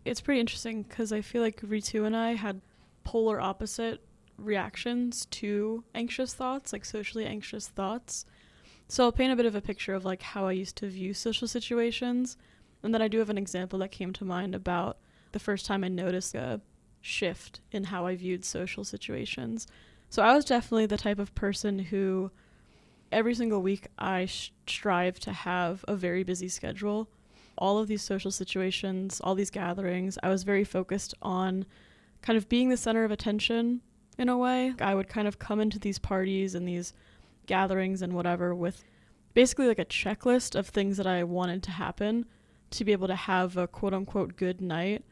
It's pretty interesting because I feel like Ritu and I had polar opposite reactions to anxious thoughts, like socially anxious thoughts. So I'll paint a bit of a picture of like how I used to view social situations. And then I do have an example that came to mind about the first time I noticed a shift in how I viewed social situations. So I was definitely the type of person who every single week I strive to have a very busy schedule. All of these social situations, all these gatherings, I was very focused on kind of being the center of attention in a way. I would kind of come into these parties and these gatherings and whatever with basically like a checklist of things that I wanted to happen to be able to have a quote unquote good night.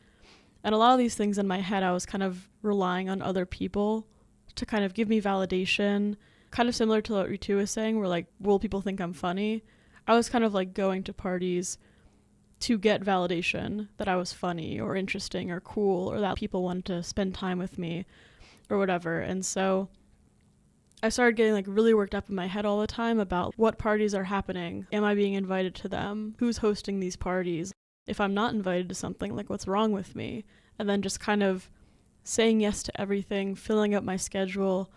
And a lot of these things in my head, I was kind of relying on other people to kind of give me validation, kind of similar to what Ritu was saying, where like, will people think I'm funny? I was kind of like going to parties to get validation that I was funny or interesting or cool or that people wanted to spend time with me or whatever. And so I started getting like really worked up in my head all the time about what parties are happening. Am I being invited to them? Who's hosting these parties? If I'm not invited to something, like what's wrong with me? And then just kind of saying yes to everything, filling up my schedule,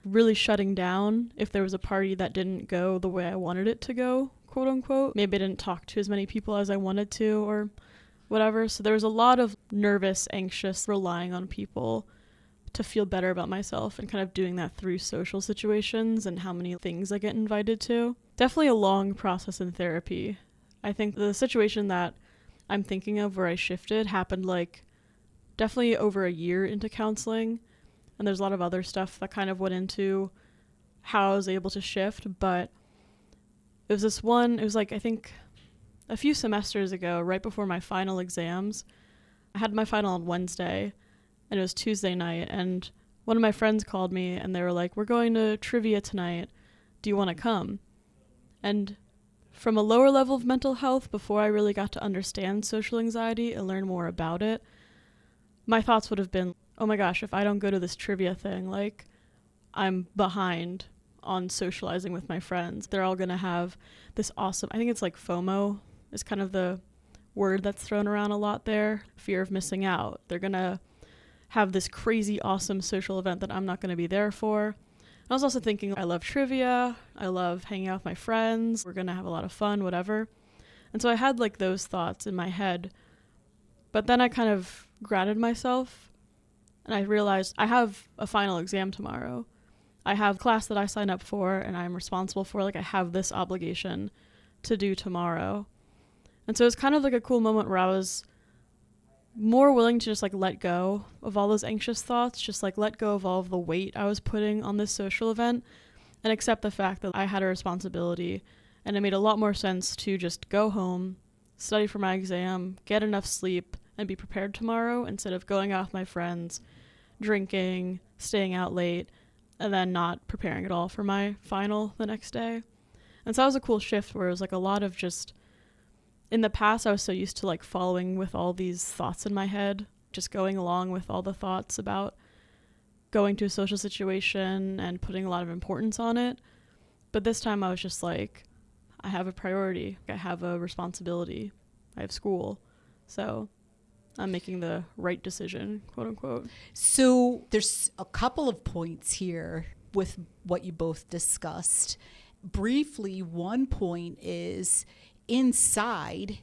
really shutting down if there was a party that didn't go the way I wanted it to go, quote unquote. Maybe I didn't talk to as many people as I wanted to or whatever. So there was a lot of nervous, anxious, relying on people to feel better about myself and kind of doing that through social situations and how many things I get invited to. Definitely a long process in therapy. I think the situation that I'm thinking of where I shifted happened like definitely over a year into counseling. And there's a lot of other stuff that kind of went into how I was able to shift. But it was like, I think a few semesters ago, right before my final exams. I had my final on Wednesday, and it was Tuesday night. And one of my friends called me, and they were like, we're going to trivia tonight. Do you want to come? And from a lower level of mental health, before I really got to understand social anxiety and learn more about it, my thoughts would have been, oh my gosh, if I don't go to this trivia thing, like, I'm behind on socializing with my friends. They're all going to have this awesome, I think it's like FOMO is kind of the word that's thrown around a lot there, fear of missing out. They're going to have this crazy, awesome social event that I'm not going to be there for. I was also thinking, I love trivia. I love hanging out with my friends. We're going to have a lot of fun, whatever. And so I had like those thoughts in my head. But then I kind of grounded myself and I realized I have a final exam tomorrow. I have class that I signed up for and I'm responsible for. Like I have this obligation to do tomorrow. And so it was kind of like a cool moment where I was more willing to just like let go of all those anxious thoughts, just like let go of all of the weight I was putting on this social event and accept the fact that I had a responsibility. And it made a lot more sense to just go home, study for my exam, get enough sleep, and be prepared tomorrow instead of going out with my friends, drinking, staying out late, and then not preparing at all for my final the next day. And so that was a cool shift where it was like a lot of just, in the past I was so used to like following with all these thoughts in my head, just going along with all the thoughts about going to a social situation and putting a lot of importance on it. But this time I was just like, I have a priority, I have a responsibility, I have school. So I'm making the right decision, quote unquote. So there's a couple of points here with what you both discussed. Briefly, one point is inside,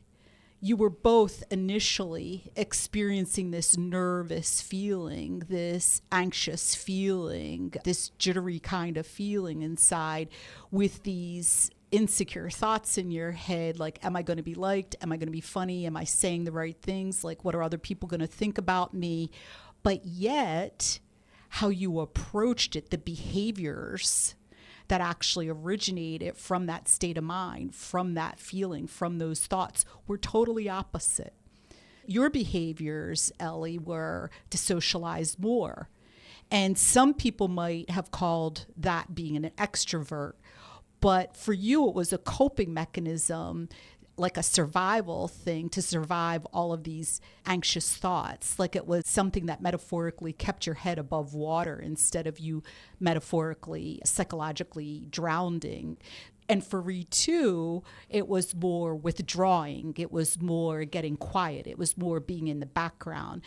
you were both initially experiencing this nervous feeling, this anxious feeling, this jittery kind of feeling inside with these insecure thoughts in your head, like, am I going to be liked? Am I going to be funny? Am I saying the right things? Like, what are other people going to think about me? But yet, how you approached it, the behaviors that actually originated from that state of mind, from that feeling, from those thoughts, were totally opposite. Your behaviors, Ellie, were to socialize more. And some people might have called that being an extrovert. But for you, it was a coping mechanism, like a survival thing to survive all of these anxious thoughts. Like it was something that metaphorically kept your head above water instead of you metaphorically, psychologically drowning. And for Ritu, it was more withdrawing. It was more getting quiet. It was more being in the background.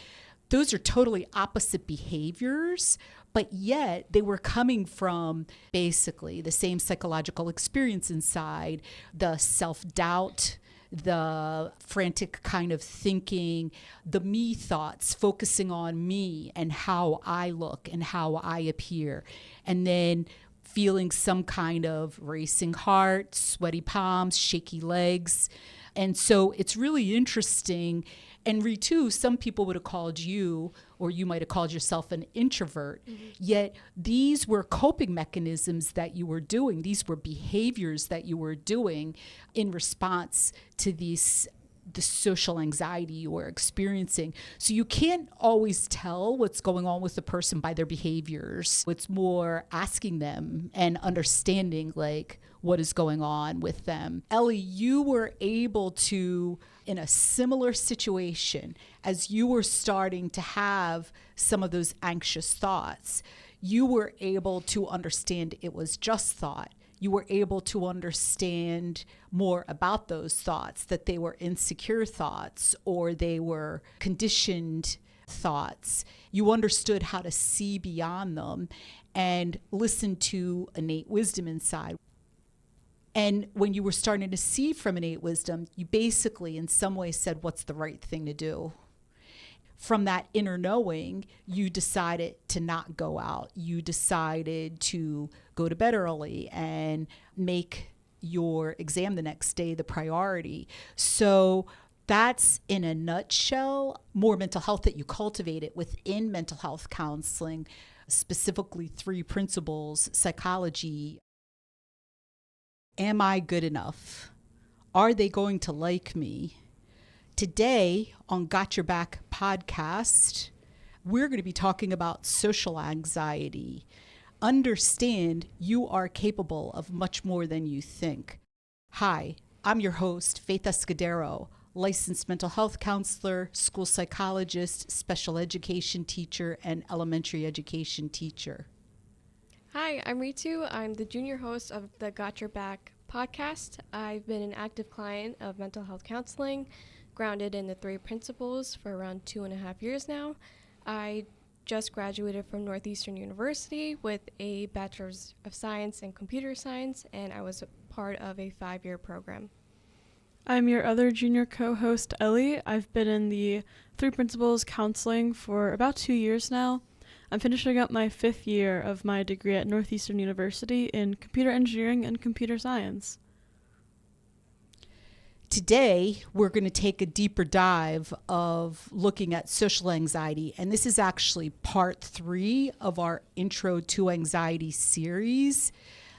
Those are totally opposite behaviors, but yet they were coming from basically the same psychological experience inside, the self-doubt, the frantic kind of thinking, the me thoughts, focusing on me and how I look and how I appear. And then feeling some kind of racing heart, sweaty palms, shaky legs. And so it's really interesting. And Ritu, some people would have called you, or you might have called yourself an introvert. Yet these were coping mechanisms that you were doing. These were behaviors that you were doing in response to the social anxiety you were experiencing. So you can't always tell what's going on with the person by their behaviors. It's more asking them and understanding like what is going on with them. Ellie, you were able to, in a similar situation, as you were starting to have some of those anxious thoughts, you were able to understand it was just thought. You were able to understand more about those thoughts, that they were insecure thoughts or they were conditioned thoughts. You understood how to see beyond them and listen to innate wisdom inside. And when you were starting to see from innate wisdom, you basically in some way said, what's the right thing to do? From that inner knowing, you decided to not go out. You decided to go to bed early and make your exam the next day the priority. So that's, in a nutshell, more mental health that you cultivated within mental health counseling, specifically 3 principles: psychology. Am I good enough? Are they going to like me? Today on Got Your Back podcast, we're going to be talking about social anxiety. Understand you are capable of much more than you think. Hi, I'm your host, Faith Escudero, licensed mental health counselor, school psychologist, special education teacher, and elementary education teacher. Hi, I'm Ritu. I'm the junior host of the Got Your Back podcast. I've been an active client of mental health counseling, grounded in the 3 principles for around 2.5 years now. I just graduated from Northeastern University with a Bachelor's of Science in Computer Science, and I was part of a 5-year program. I'm your other junior co-host, Ellie. I've been in the 3 principles counseling for about 2 years now. I'm finishing up my 5th year of my degree at Northeastern University in computer engineering and computer science. Today, we're going to take a deeper dive of looking at social anxiety. And this is actually part 3 of our Intro to Anxiety series.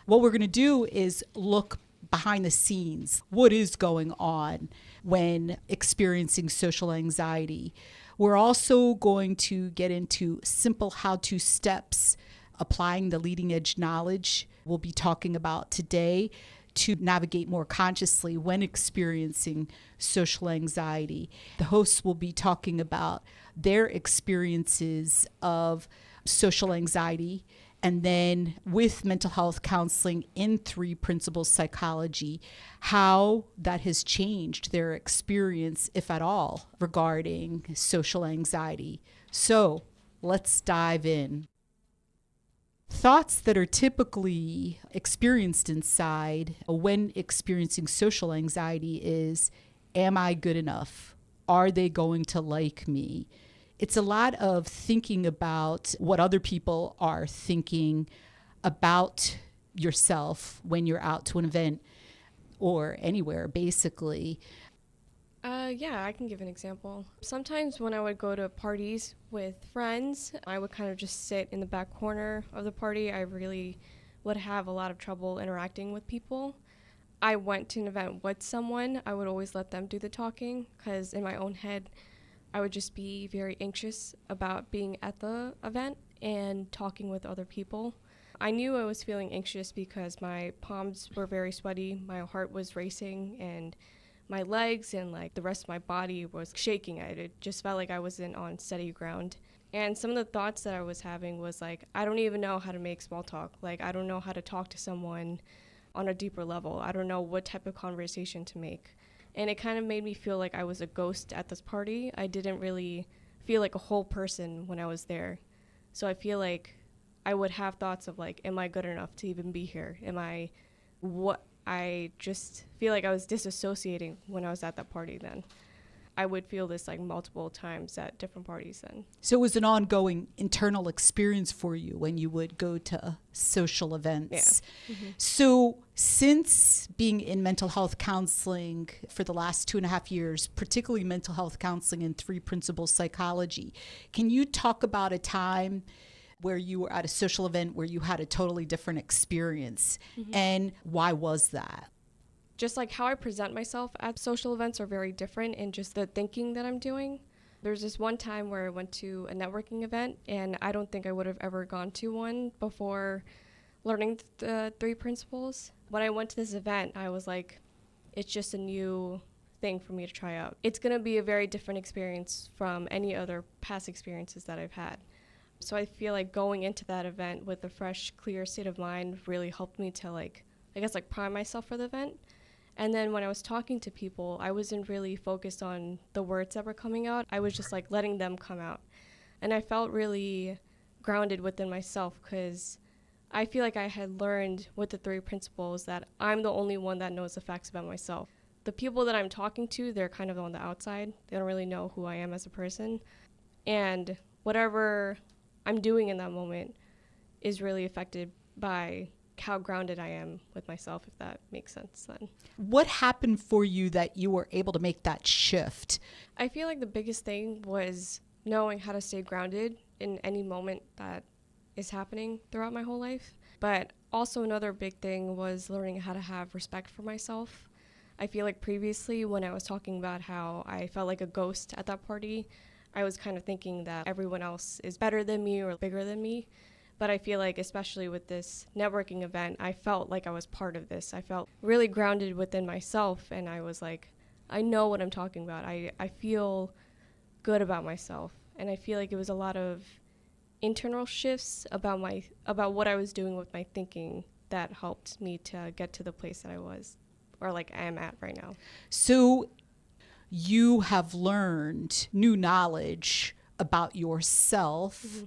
What we're going to do is look behind the scenes. What is going on when experiencing social anxiety? We're also going to get into simple how-to steps, applying the leading edge knowledge we'll be talking about today to navigate more consciously when experiencing social anxiety. The hosts will be talking about their experiences of social anxiety, and then with mental health counseling in 3 principles psychology, how that has changed their experience, if at all, regarding social anxiety. So let's dive in. Thoughts that are typically experienced inside when experiencing social anxiety is, am I good enough? Are they going to like me? It's a lot of thinking about what other people are thinking about yourself when you're out to an event or anywhere, basically. Yeah, I can give an example. Sometimes when I would go to parties with friends, I would kind of just sit in the back corner of the party. I really would have a lot of trouble interacting with people. I went to an event with someone, I would always let them do the talking, because in my own head, I would just be very anxious about being at the event and talking with other people. I knew I was feeling anxious because my palms were very sweaty, my heart was racing, and my legs and like the rest of my body was shaking. It just felt like I wasn't on steady ground. And some of the thoughts that I was having was like, I don't even know how to make small talk. Like, I don't know how to talk to someone. on a deeper level. I don't know what type of conversation to make. And it kind of made me feel like I was a ghost at this party. I didn't really feel like a whole person when I was there. So I feel like I would have thoughts of like, am I good enough to even be here? I just feel like I was disassociating when I was at that party then. I would feel this like multiple times at different parties then. So it was an ongoing internal experience for you when you would go to social events. Yeah. Mm-hmm. So since being in mental health counseling for the last 2.5 years, particularly mental health counseling and 3 principles psychology, can you talk about a time where you were at a social event where you had a totally different experience? Mm-hmm. And why was that? Just like how I present myself at social events are very different in just the thinking that I'm doing. There's this one time where I went to a networking event, and I don't think I would have ever gone to one before learning the 3 principles. When I went to this event, I was like, it's just a new thing for me to try out. It's going to be a very different experience from any other past experiences that I've had. So I feel like going into that event with a fresh, clear state of mind really helped me to prime myself for the event. And then when I was talking to people, I wasn't really focused on the words that were coming out. I was just like letting them come out. And I felt really grounded within myself because I feel like I had learned with the 3 principles that I'm the only one that knows the facts about myself. The people that I'm talking to, they're kind of on the outside. They don't really know who I am as a person. And whatever I'm doing in that moment is really affected by how grounded I am with myself, if that makes sense then. What happened for you that you were able to make that shift? I feel like the biggest thing was knowing how to stay grounded in any moment that is happening throughout my whole life. But also another big thing was learning how to have respect for myself. I feel like previously when I was talking about how I felt like a ghost at that party, I was kind of thinking that everyone else is better than me or bigger than me. But I feel like, especially with this networking event, I felt like I was part of this. I felt really grounded within myself, and I was like, I know what I'm talking about. I feel good about myself. And I feel like it was a lot of internal shifts about what I was doing with my thinking that helped me to get to the place that I was, or like I am at right now. So you have learned new knowledge about yourself. Mm-hmm.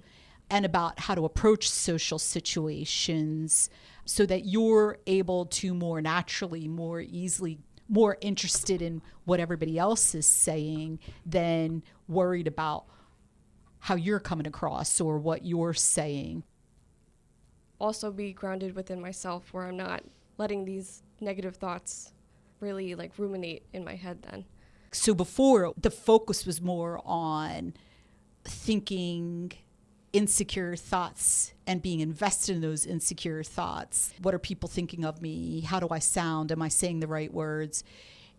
And about how to approach social situations so that you're able to more naturally, more easily, more interested in what everybody else is saying than worried about how you're coming across or what you're saying. Also be grounded within myself where I'm not letting these negative thoughts really like ruminate in my head then. So before, the focus was more on thinking insecure thoughts and being invested in those insecure thoughts. What are people thinking of me? How do I sound? Am I saying the right words?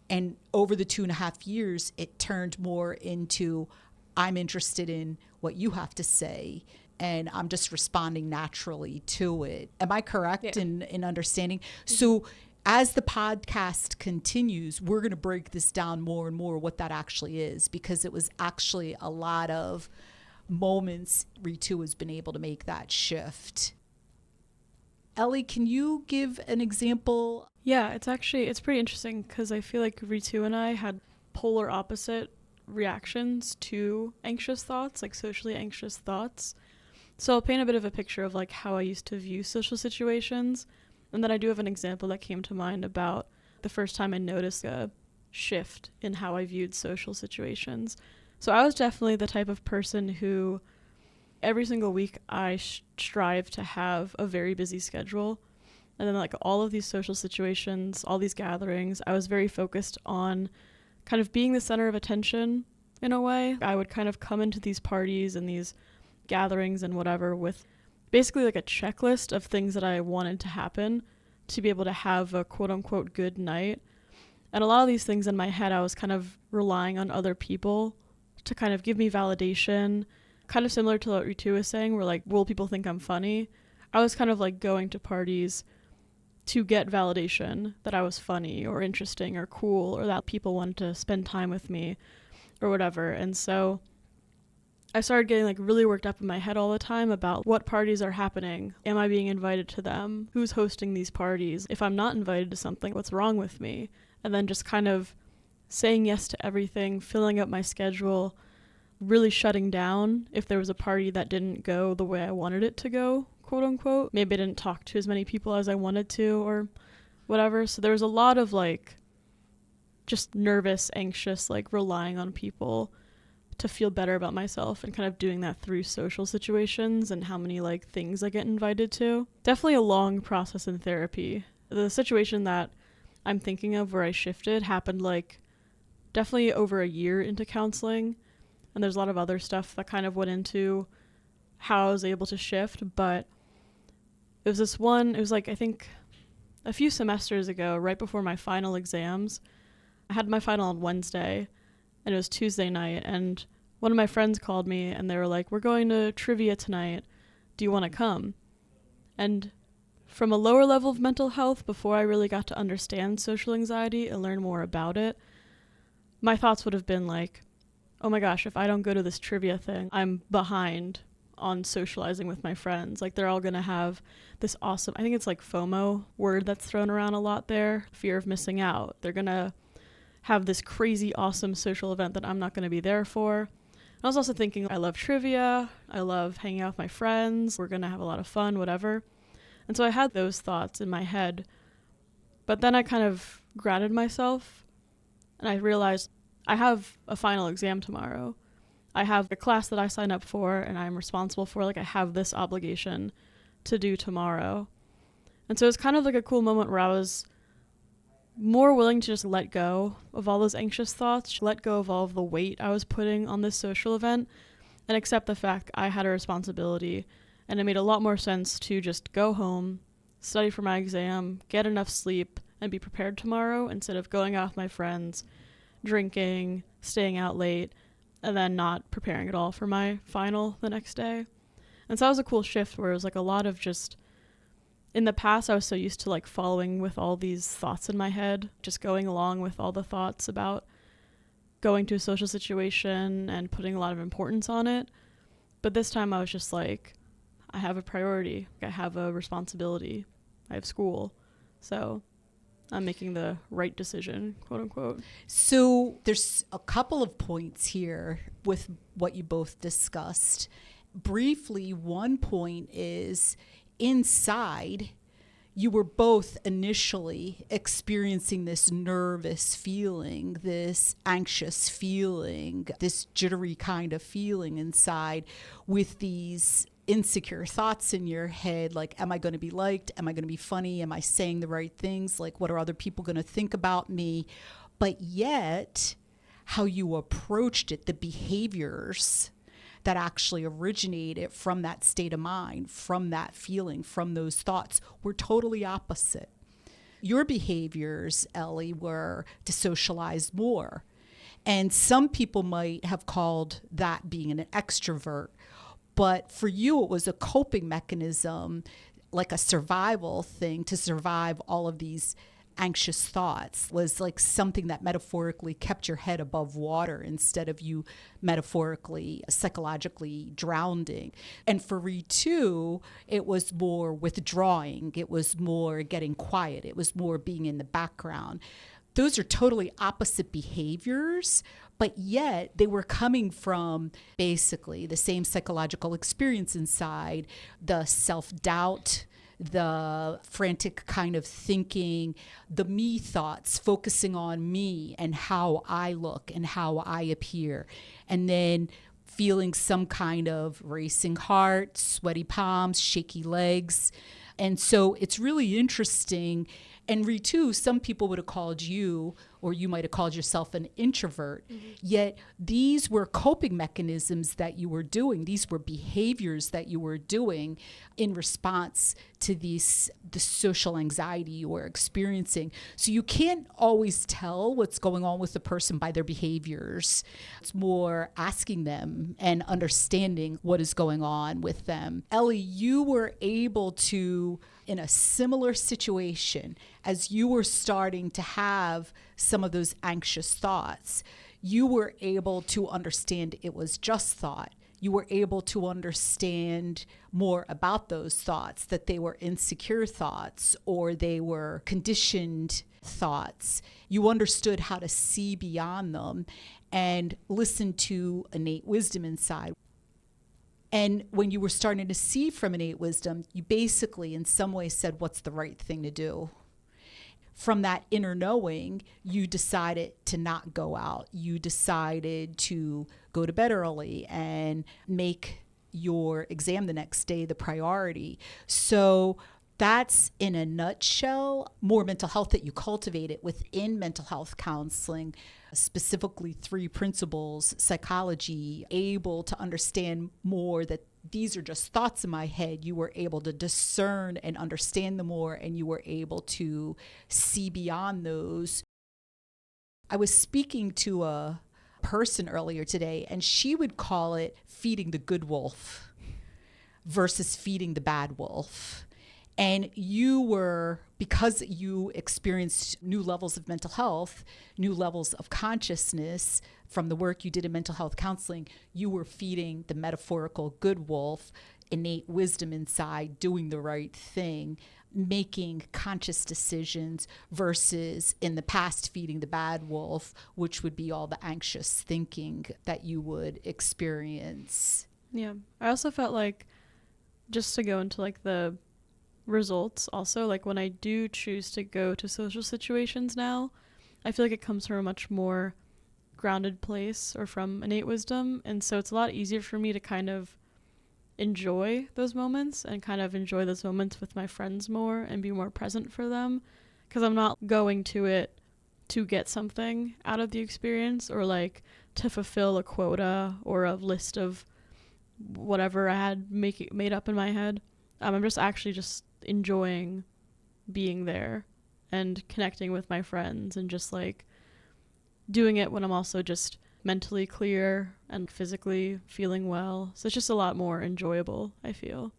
And over the 2.5 years, it turned more into, I'm interested in what you have to say, and I'm just responding naturally to it. Am I correct in understanding? Mm-hmm. So as the podcast continues, we're going to break this down more and more what that actually is, because it was actually a lot of moments Ritu has been able to make that shift. Ellie, can you give an example? Yeah, it's pretty interesting because I feel like Ritu and I had polar opposite reactions to anxious thoughts, like socially anxious thoughts. So I'll paint a bit of a picture of like how I used to view social situations. And then I do have an example that came to mind about the first time I noticed a shift in how I viewed social situations. So I was definitely the type of person who every single week I strive to have a very busy schedule. And then like all of these social situations, all these gatherings, I was very focused on kind of being the center of attention in a way. I would kind of come into these parties and these gatherings and whatever with basically like a checklist of things that I wanted to happen to be able to have a quote unquote good night. And a lot of these things in my head, I was kind of relying on other people to kind of give me validation, kind of similar to what Ritu was saying, where like, will people think I'm funny? I was kind of like going to parties to get validation that I was funny or interesting or cool or that people wanted to spend time with me or whatever. And so I started getting like really worked up in my head all the time about what parties are happening. Am I being invited to them? Who's hosting these parties? If I'm not invited to something, what's wrong with me? And then just kind of saying yes to everything, filling up my schedule, really shutting down if there was a party that didn't go the way I wanted it to go, quote unquote. Maybe I didn't talk to as many people as I wanted to or whatever. So there was a lot of like just nervous, anxious, like relying on people to feel better about myself and kind of doing that through social situations and how many like things I get invited to. Definitely a long process in therapy. The situation that I'm thinking of where I shifted happened like definitely over a year into counseling, and there's a lot of other stuff that kind of went into how I was able to shift, but it was like I think a few semesters ago, right before my final exams. I had my final on Wednesday and it was Tuesday night, and one of my friends called me and they were like, "We're going to trivia tonight. Do you want to come?" And from a lower level of mental health, before I really got to understand social anxiety and learn more about it, my thoughts would have been like, oh my gosh, if I don't go to this trivia thing, I'm behind on socializing with my friends. Like they're all going to have this awesome, I think it's like FOMO word that's thrown around a lot there, fear of missing out. They're going to have this crazy awesome social event that I'm not going to be there for. I was also thinking, I love trivia. I love hanging out with my friends. We're going to have a lot of fun, whatever. And so I had those thoughts in my head. But then I kind of grounded myself and I realized I have a final exam tomorrow. I have a class that I signed up for and I'm responsible for. Like I have this obligation to do tomorrow. And so it's kind of like a cool moment where I was more willing to just let go of all those anxious thoughts, let go of all of the weight I was putting on this social event, and accept the fact I had a responsibility. And it made a lot more sense to just go home, study for my exam, get enough sleep, and be prepared tomorrow instead of going out with my friends, drinking, staying out late, and then not preparing at all for my final the next day. And so that was a cool shift where it was like a lot of just, in the past I was so used to like following with all these thoughts in my head, just going along with all the thoughts about going to a social situation and putting a lot of importance on it. But this time I was just like, I have a priority, I have a responsibility, I have school. So I'm making the right decision, quote unquote. So there's a couple of points here with what you both discussed. Briefly, one point is inside, you were both initially experiencing this nervous feeling, this anxious feeling, this jittery kind of feeling inside with these insecure thoughts in your head, like, am I going to be liked? Am I going to be funny? Am I saying the right things? Like, what are other people going to think about me? But yet, how you approached it, the behaviors that actually originated from that state of mind, from that feeling, from those thoughts, were totally opposite. Your behaviors, Ellie, were to socialize more. And some people might have called that being an extrovert. But for you, it was a coping mechanism, like a survival thing to survive all of these anxious thoughts, was like something that metaphorically kept your head above water instead of you metaphorically, psychologically drowning. And for Ritu, it was more withdrawing. It was more getting quiet. It was more being in the background. Those are totally opposite behaviors, but yet they were coming from basically the same psychological experience inside, the self-doubt, the frantic kind of thinking, the me thoughts, focusing on me and how I look and how I appear, and then feeling some kind of racing heart, sweaty palms, shaky legs. And so it's really interesting. And Ritu, some people would have called you, or you might have called yourself an introvert, yet these were coping mechanisms that you were doing. These were behaviors that you were doing in response to the social anxiety you were experiencing. So you can't always tell what's going on with the person by their behaviors. It's more asking them and understanding what is going on with them. Ellie, you were able to, in a similar situation, as you were starting to have some of those anxious thoughts, you were able to understand it was just thought. you were able to understand more about those thoughts, that they were insecure thoughts or they were conditioned thoughts. You understood how to see beyond them and listen to innate wisdom inside. And when you were starting to see from innate wisdom, you basically in some way said, what's the right thing to do? From that inner knowing, you decided to not go out. You decided to go to bed early and make your exam the next day the priority. So that's in a nutshell more mental health that you cultivated within mental health counseling, specifically 3 principles, psychology, able to understand more that these are just thoughts in my head. You were able to discern and understand them more, and you were able to see beyond those. I was speaking to a person earlier today, and she would call it feeding the good wolf versus feeding the bad wolf. And you were, because you experienced new levels of mental health, new levels of consciousness from the work you did in mental health counseling, you were feeding the metaphorical good wolf, innate wisdom inside, doing the right thing, making conscious decisions, versus in the past feeding the bad wolf, which would be all the anxious thinking that you would experience. Yeah. I also felt like, just to go into like the results also, like when I do choose to go to social situations now, I feel like it comes from a much more grounded place or from innate wisdom, and so it's a lot easier for me to kind of enjoy those moments and kind of enjoy those moments with my friends more and be more present for them, because I'm not going to it to get something out of the experience or like to fulfill a quota or a list of whatever I had made up in my head. I'm just actually just enjoying being there and connecting with my friends and just like doing it when I'm also just mentally clear and physically feeling well. So it's just a lot more enjoyable, I feel.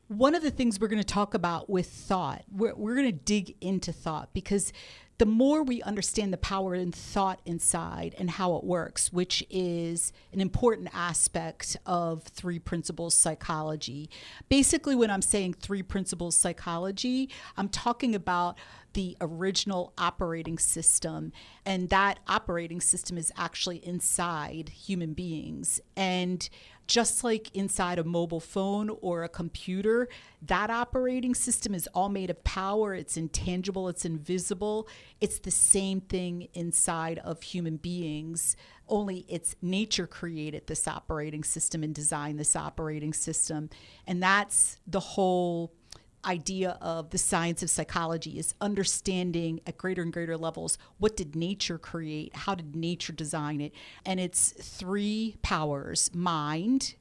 One of the things we're going to talk about with thought, we're going to dig into thought, because the more we understand the power in thought inside and how it works, which is an important aspect of 3 principles psychology. Basically, when I'm saying 3 principles psychology, I'm talking about the original operating system, and that operating system is actually inside human beings. And just like inside a mobile phone or a computer, that operating system is all made of power. It's intangible, it's invisible. It's the same thing inside of human beings, only it's nature created this operating system and designed this operating system. And that's the whole idea of the science of psychology, is understanding at greater and greater levels, what did nature create? How did nature design it? And it's 3 powers: mind,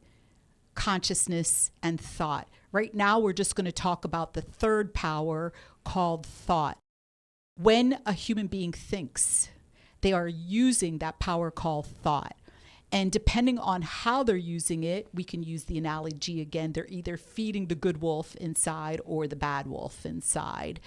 consciousness, and thought. Right now, we're just going to talk about the 3rd power called thought. When a human being thinks, they are using that power called thought. And depending on how they're using it, we can use the analogy again. They're either feeding the good wolf inside or the bad wolf inside.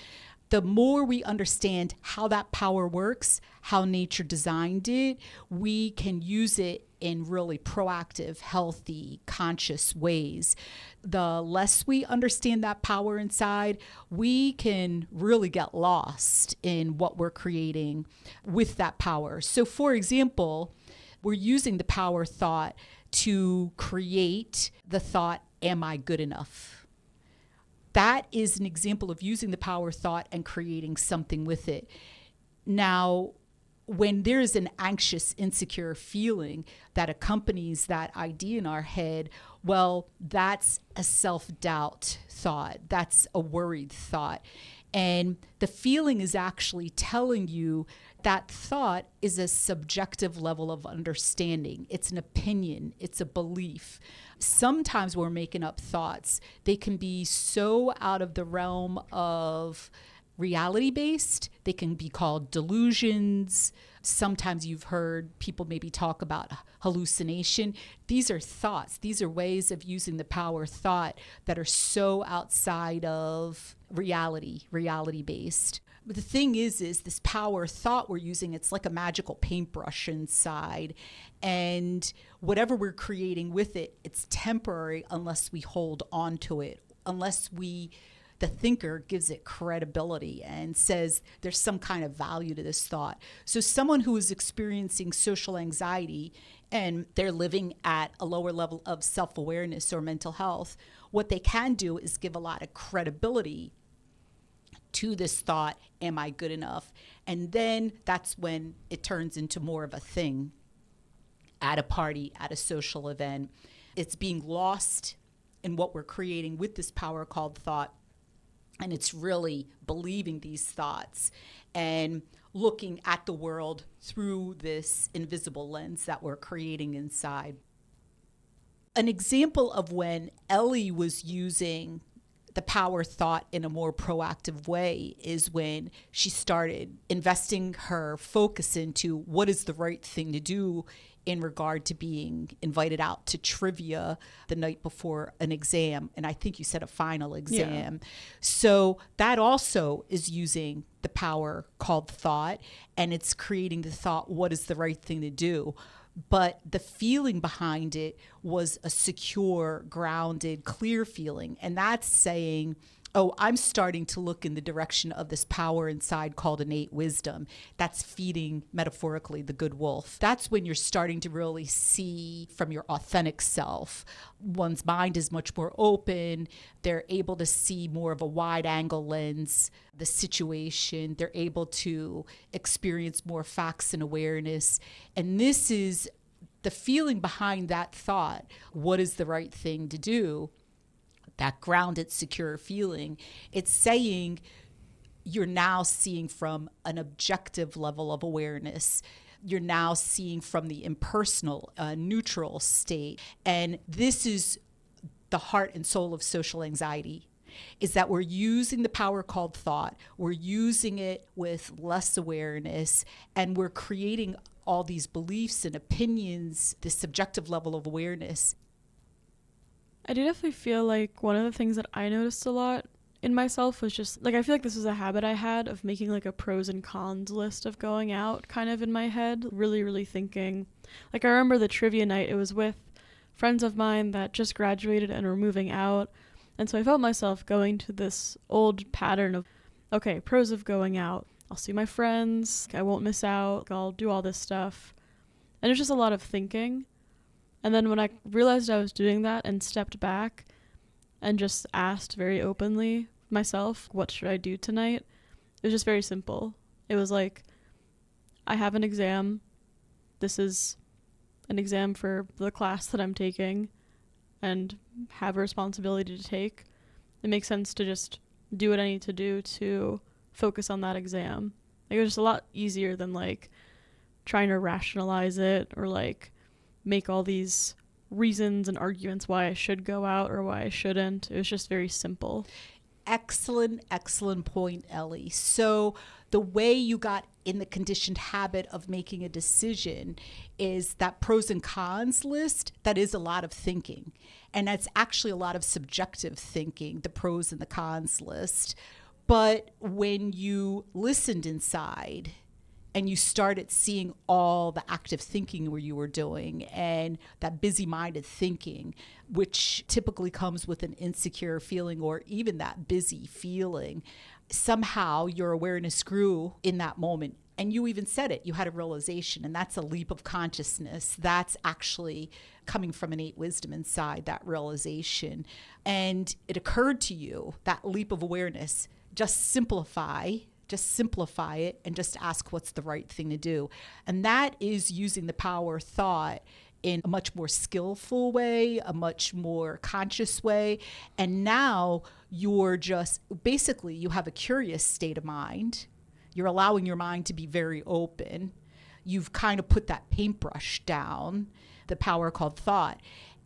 The more we understand how that power works, how nature designed it, we can use it in really proactive, healthy, conscious ways. The less we understand that power inside, we can really get lost in what we're creating with that power. So, for example, we're using the power thought to create the thought, am I good enough? That is an example of using the power thought and creating something with it. Now, when there is an anxious, insecure feeling that accompanies that idea in our head, well, that's a self-doubt thought. That's a worried thought. And the feeling is actually telling you that thought is a subjective level of understanding. It's an opinion. It's a belief. Sometimes we're making up thoughts. They can be so out of the realm of reality-based. They can be called delusions. Sometimes you've heard people maybe talk about hallucination. These are thoughts. These are ways of using the power thought that are so outside of reality-based. the thing is this power thought we're using, it's like a magical paintbrush inside. And whatever we're creating with it, it's temporary unless we hold on to it, unless the thinker gives it credibility and says there's some kind of value to this thought. So someone who is experiencing social anxiety and they're living at a lower level of self-awareness or mental health, what they can do is give a lot of credibility to this thought, am I good enough? And then that's when it turns into more of a thing at a party, at a social event. It's being lost in what we're creating with this power called thought. And it's really believing these thoughts and looking at the world through this invisible lens that we're creating inside. An example of when Ellie was using the power thought in a more proactive way is when she started investing her focus into what is the right thing to do in regard to being invited out to trivia the night before an exam. And I think you said a final exam. Yeah. So that also is using the power called thought, and it's creating the thought, what is the right thing to do? But the feeling behind it was a secure, grounded, clear feeling. And that's saying, oh, I'm starting to look in the direction of this power inside called innate wisdom. That's feeding, metaphorically, the good wolf. That's when you're starting to really see from your authentic self. One's mind is much more open. They're able to see more of a wide angle lens, the situation. They're able to experience more facts and awareness. And this is the feeling behind that thought. What is the right thing to do? That grounded, secure feeling. It's saying you're now seeing from an objective level of awareness. You're now seeing from the impersonal, neutral state. And this is the heart and soul of social anxiety, is that we're using the power called thought. We're using it with less awareness, and we're creating all these beliefs and opinions, this subjective level of awareness. I do definitely feel like one of the things that I noticed a lot in myself was just, like, I feel like this was a habit I had of making, like, a pros and cons list of going out kind of in my head, really, really thinking. Like, I remember the trivia night, it was with friends of mine that just graduated and were moving out, and so I felt myself going to this old pattern of, okay, pros of going out. I'll see my friends, I won't miss out, I'll do all this stuff. And it's just a lot of thinking. And then when I realized I was doing that and stepped back and just asked very openly myself, what should I do tonight? It was just very simple. It was like, I have an exam. This is an exam for the class that I'm taking and have a responsibility to take. It makes sense to just do what I need to do to focus on that exam. Like, it was just a lot easier than, like, trying to rationalize it or, like, make all these reasons and arguments why I should go out or why I shouldn't. It was just very simple. Excellent, excellent point, Ellie. So the way you got in the conditioned habit of making a decision is that pros and cons list, that is a lot of thinking. And that's actually a lot of subjective thinking, the pros and the cons list. But when you listened inside and you started seeing all the active thinking where you were doing and that busy-minded thinking, which typically comes with an insecure feeling or even that busy feeling, somehow your awareness grew in that moment. And you even said it, you had a realization, and that's a leap of consciousness. That's actually coming from innate wisdom inside, that realization. And it occurred to you, that leap of awareness, just simplify it and just ask what's the right thing to do. And that is using the power thought in a much more skillful way, a much more conscious way. And now you're just, basically you have a curious state of mind. You're allowing your mind to be very open. You've kind of put that paintbrush down, the power called thought.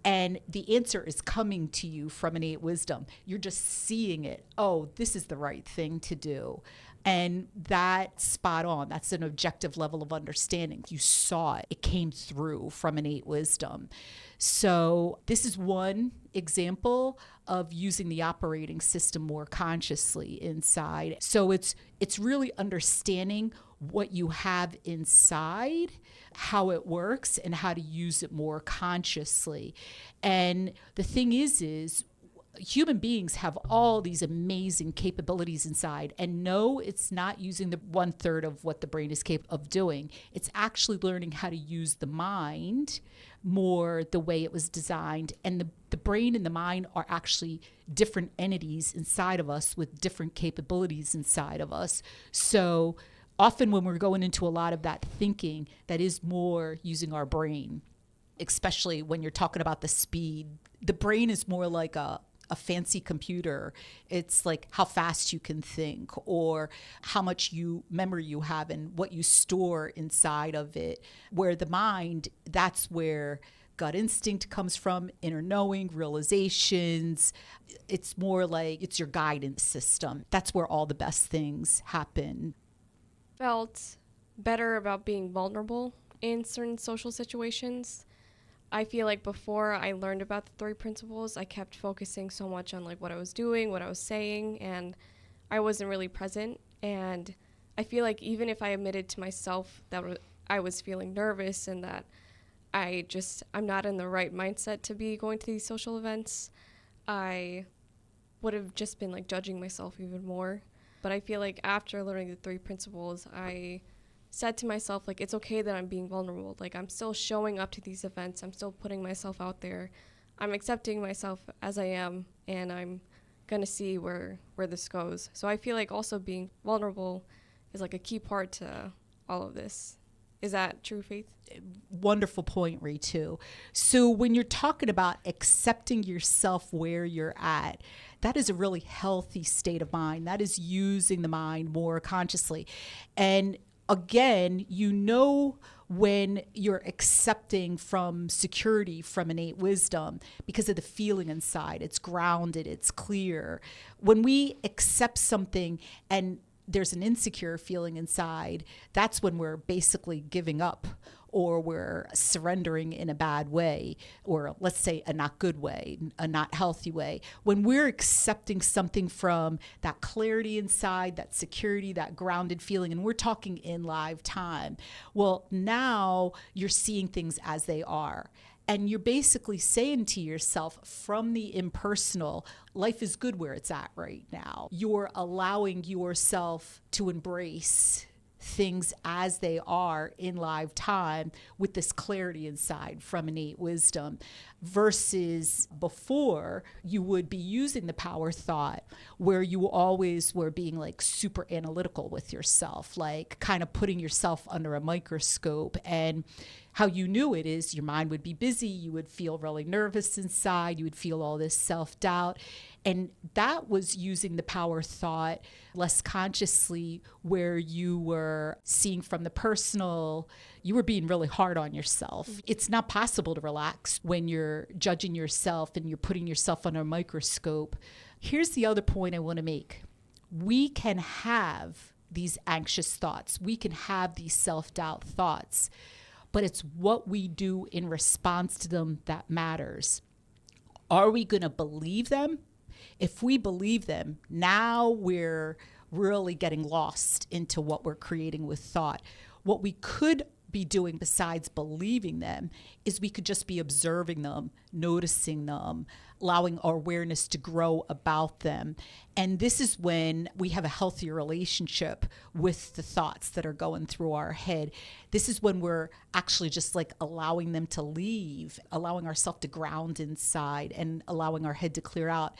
And the answer is coming to you from innate wisdom. You're just seeing it. Oh, this is the right thing to do. And that's spot on. That's an objective level of understanding. You saw it. It came through from innate wisdom. So this is one example of using the operating system more consciously inside. So it's really understanding what you have inside, how it works, and how to use it more consciously. And the thing is human beings have all these amazing capabilities inside. And no, it's not using the 1/3 of what the brain is capable of doing. It's actually learning how to use the mind more the way it was designed. And the brain and the mind are actually different entities inside of us with different capabilities inside of us. So often when we're going into a lot of that thinking, that is more using our brain, especially when you're talking about the speed. The brain is more like a fancy computer. It's like how fast you can think or how much memory you have and what you store inside of it. Where the mind, that's where gut instinct comes from, inner knowing, realizations. It's more like it's your guidance system. That's where all the best things happen. Felt better about being vulnerable in certain social situations. I feel like before I learned about the 3 principles, I kept focusing so much on like what I was doing, what I was saying, and I wasn't really present. And I feel like even if I admitted to myself that I was feeling nervous and that I'm not in the right mindset to be going to these social events, I would have just been like judging myself even more. But I feel like after learning the 3 principles, I said to myself, like, it's okay that I'm being vulnerable. Like, I'm still showing up to these events. I'm still putting myself out there. I'm accepting myself as I am, and I'm going to see where this goes. So I feel like also being vulnerable is like a key part to all of this. Is that true, Faith? Wonderful point, Ritu. So when you're talking about accepting yourself where you're at, that is a really healthy state of mind. That is using the mind more consciously. And again, when you're accepting from security, from innate wisdom, because of the feeling inside. It's grounded, it's clear. When we accept something and there's an insecure feeling inside, that's when we're basically giving up or we're surrendering in a bad way, or let's say a not good way, a not healthy way. When we're accepting something from that clarity inside, that security, that grounded feeling, and we're talking in live time, well, now you're seeing things as they are. And you're basically saying to yourself from the impersonal, life is good where it's at right now. You're allowing yourself to embrace things as they are in live time with this clarity inside from innate wisdom, versus before you would be using the power thought where you always were being like super analytical with yourself, like kind of putting yourself under a microscope. And how you knew it is your mind would be busy, you would feel really nervous inside, you would feel all this self-doubt. And that was using the power thought less consciously, where you were seeing from the personal, you were being really hard on yourself. It's not possible to relax when you're judging yourself and you're putting yourself under a microscope. Here's the other point I want to make. We can have these anxious thoughts. We can have these self-doubt thoughts, but it's what we do in response to them that matters. Are we going to believe them? If we believe them, now we're really getting lost into what we're creating with thought. What we could be doing besides believing them is we could just be observing them, noticing them, allowing our awareness to grow about them. And this is when we have a healthier relationship with the thoughts that are going through our head. This is when we're actually just like allowing them to leave, allowing ourselves to ground inside and allowing our head to clear out.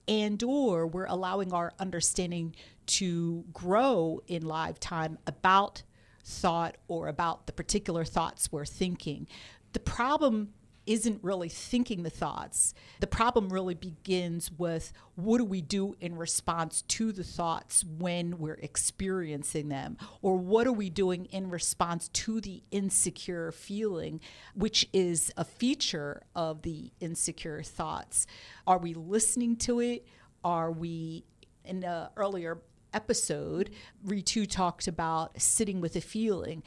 And or we're allowing our understanding to grow in live time about thought or about the particular thoughts we're thinking. The problem isn't really thinking the thoughts. The problem really begins with what do we do in response to the thoughts when we're experiencing them? Or what are we doing in response to the insecure feeling, which is a feature of the insecure thoughts? Are we listening to it? Are we, in the earlier episode, Ritu talked about sitting with a feeling.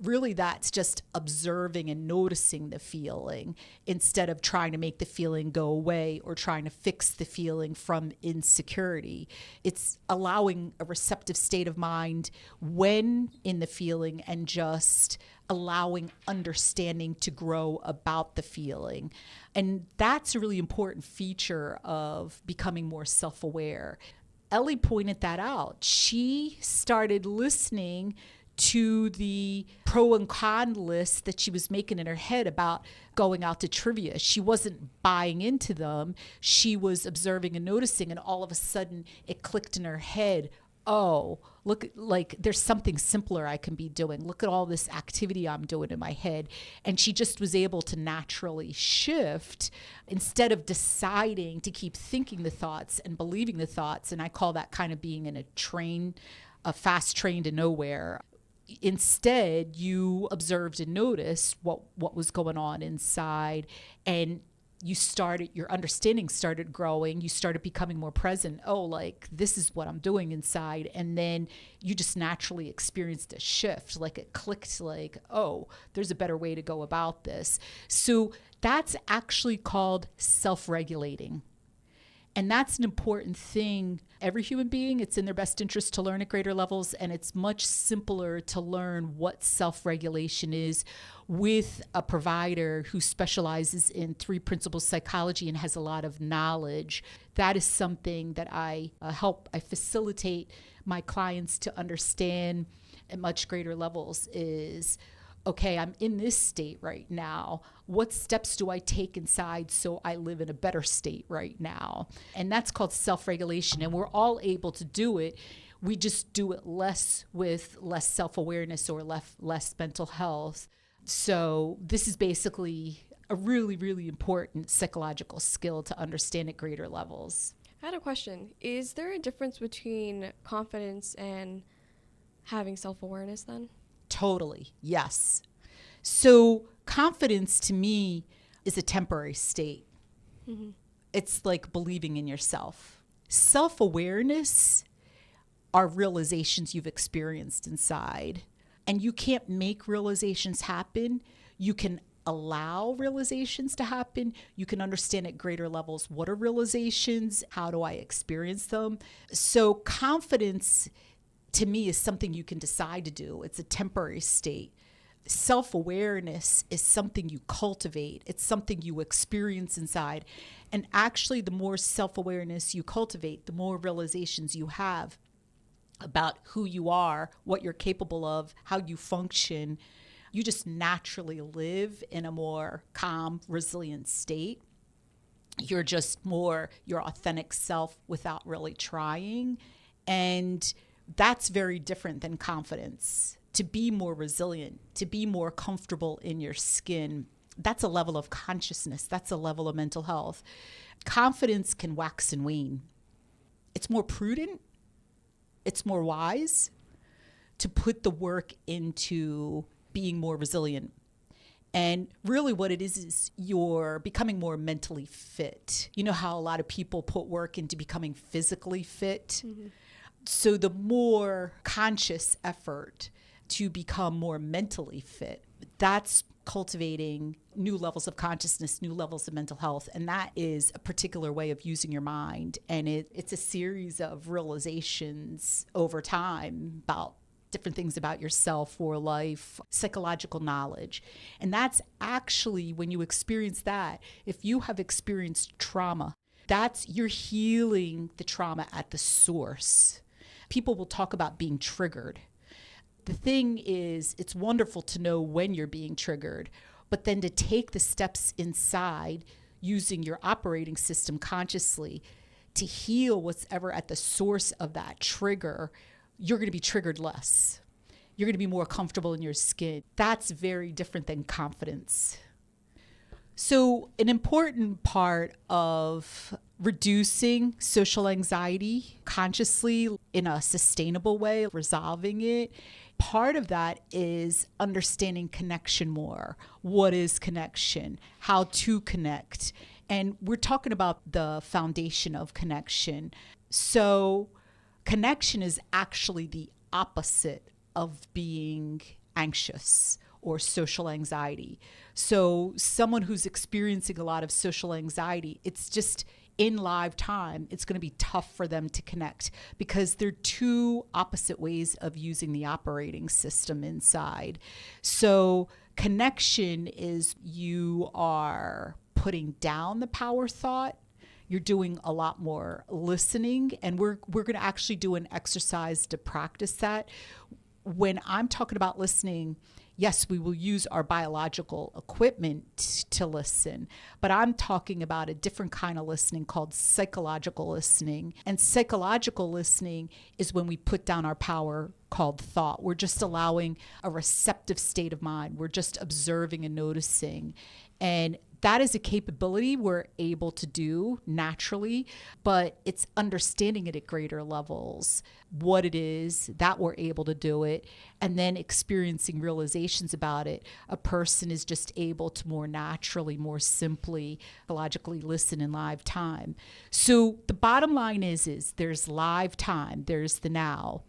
Really, that's just observing and noticing the feeling instead of trying to make the feeling go away or trying to fix the feeling from insecurity. It's allowing a receptive state of mind when in the feeling and just allowing understanding to grow about the feeling. And that's a really important feature of becoming more self-aware. Ellie pointed that out. She started listening to the pro and con list that she was making in her head about going out to trivia. She wasn't buying into them. She was observing and noticing, and all of a sudden it clicked in her head. Oh, look, like there's something simpler I can be doing. Look at all this activity I'm doing in my head. And she just was able to naturally shift instead of deciding to keep thinking the thoughts and believing the thoughts. And I call that kind of being in a fast train to nowhere. Instead, you observed and noticed what was going on inside, and your understanding started growing. You started becoming more present. Oh, like this is what I'm doing inside. And then you just naturally experienced a shift, like it clicked, like, oh, there's a better way to go about this. So that's actually called self-regulating. And that's an important thing. Every human being, it's in their best interest to learn at greater levels, and it's much simpler to learn what self-regulation is with a provider who specializes in 3 principles psychology and has a lot of knowledge. That is something that I facilitate my clients to understand at much greater levels is, okay, I'm in this state right now. What steps do I take inside so I live in a better state right now? And that's called self-regulation. And we're all able to do it. We just do it less with less self-awareness or less mental health. So this is basically a really, really important psychological skill to understand at greater levels. I had a question. Is there a difference between confidence and having self-awareness then? Totally, yes. So confidence to me is a temporary state. Mm-hmm. It's like believing in yourself. Self-awareness are realizations you've experienced inside. And you can't make realizations happen. You can allow realizations to happen. You can understand at greater levels, what are realizations? How do I experience them? So confidence to me is something you can decide to do. It's a temporary state. Self-awareness is something you cultivate. It's something you experience inside. And actually, the more self-awareness you cultivate, the more realizations you have about who you are, what you're capable of, how you function. You just naturally live in a more calm, resilient state. You're just more your authentic self without really trying. And that's very different than confidence. To be more resilient, to be more comfortable in your skin, that's a level of consciousness. That's a level of mental health. Confidence can wax and wane. It's more prudent. It's more wise to put the work into being more resilient. And really what it is you're becoming more mentally fit. You know how a lot of people put work into becoming physically fit? Mm-hmm. So the more conscious effort to become more mentally fit, that's cultivating new levels of consciousness, new levels of mental health. And that is a particular way of using your mind. And it's a series of realizations over time about different things about yourself or life, psychological knowledge. And that's actually when you experience that, if you have experienced trauma, you're healing the trauma at the source. People will talk about being triggered. The thing is, it's wonderful to know when you're being triggered, but then to take the steps inside using your operating system consciously to heal what's ever at the source of that trigger, you're going to be triggered less. You're going to be more comfortable in your skin. That's very different than confidence. So an important part of reducing social anxiety consciously in a sustainable way, resolving it, part of that is understanding connection more. What is connection? How to connect? And we're talking about the foundation of connection. So Connection is actually the opposite of being anxious or social anxiety. So someone who's experiencing a lot of social anxiety, it's just in live time, it's going to be tough for them to connect because they're two opposite ways of using the operating system inside. So connection is you are putting down the power thought. You're doing a lot more listening, and we're going to actually do an exercise to practice that. When I'm talking about listening, yes, we will use our biological equipment to listen, but I'm talking about a different kind of listening called psychological listening. And psychological listening is when we put down our power called thought. We're just allowing a receptive state of mind. We're just observing and noticing. And that is a capability we're able to do naturally, but it's understanding it at greater levels, what it is that we're able to do it, and then experiencing realizations about it. A person is just able to more naturally, more simply, logically listen in live time. So the bottom line is there's live time, there's the now.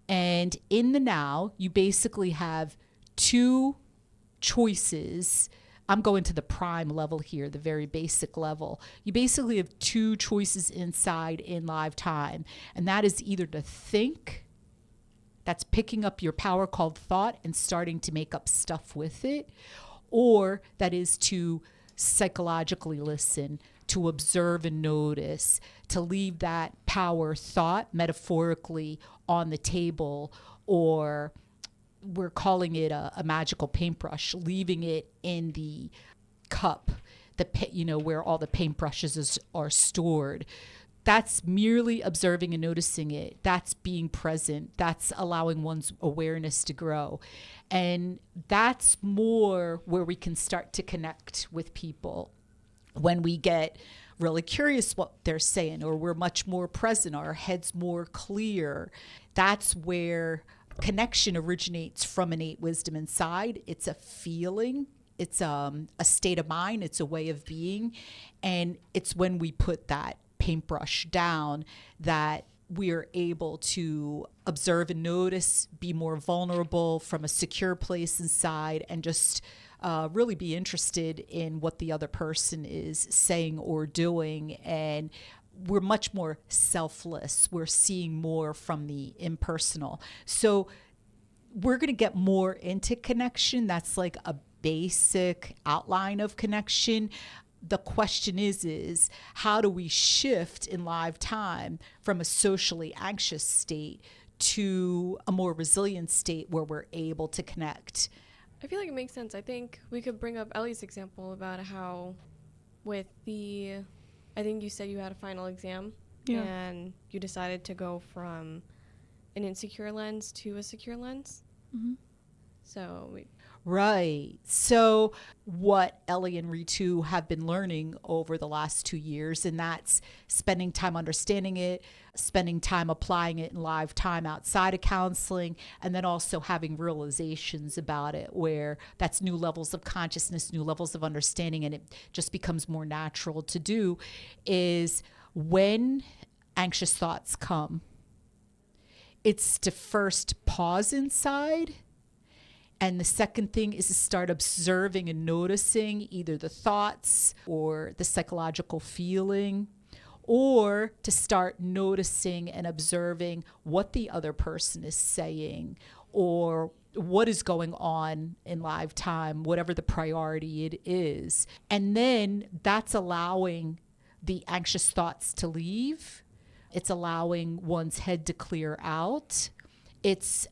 And in the now, you basically have two choices. I'm going to the prime level here, the very basic level. You basically have two choices inside in live time, and that is either to think, that's picking up your power called thought and starting to make up stuff with it, or that is to psychologically listen, to observe and notice, to leave that power thought metaphorically on the table, or we're calling it a magical paintbrush, leaving it in the cup, where all the paintbrushes are stored. That's merely observing and noticing it. That's being present. That's allowing one's awareness to grow. And that's more where we can start to connect with people. When we get really curious what they're saying, or we're much more present, our head's more clear, that's where connection originates from innate wisdom inside. It's a feeling, it's a state of mind, it's a way of being. And it's when we put that paintbrush down that we are able to observe and notice, be more vulnerable from a secure place inside, and just really be interested in what the other person is saying or doing. And we're much more selfless. We're seeing more from the impersonal. So we're going to get more into connection. That's like a basic outline of connection. The question is how do we shift in live time from a socially anxious state to a more resilient state where we're able to connect? I feel like it makes sense. I think we could bring up Ellie's example about how I think you said you had a final exam, and you decided to go from an insecure lens to a secure lens. Mm-hmm. Right. So what Ellie and Ritu have been learning over the last 2 years, and that's spending time understanding it, spending time applying it in live time outside of counseling, and then also having realizations about it where that's new levels of consciousness, new levels of understanding, and it just becomes more natural to do, is when anxious thoughts come, it's to first pause inside. And the second thing is to start observing and noticing either the thoughts or the psychological feeling, or to start noticing and observing what the other person is saying or what is going on in live time, whatever the priority it is. And then that's allowing the anxious thoughts to leave. It's allowing one's head to clear out. It's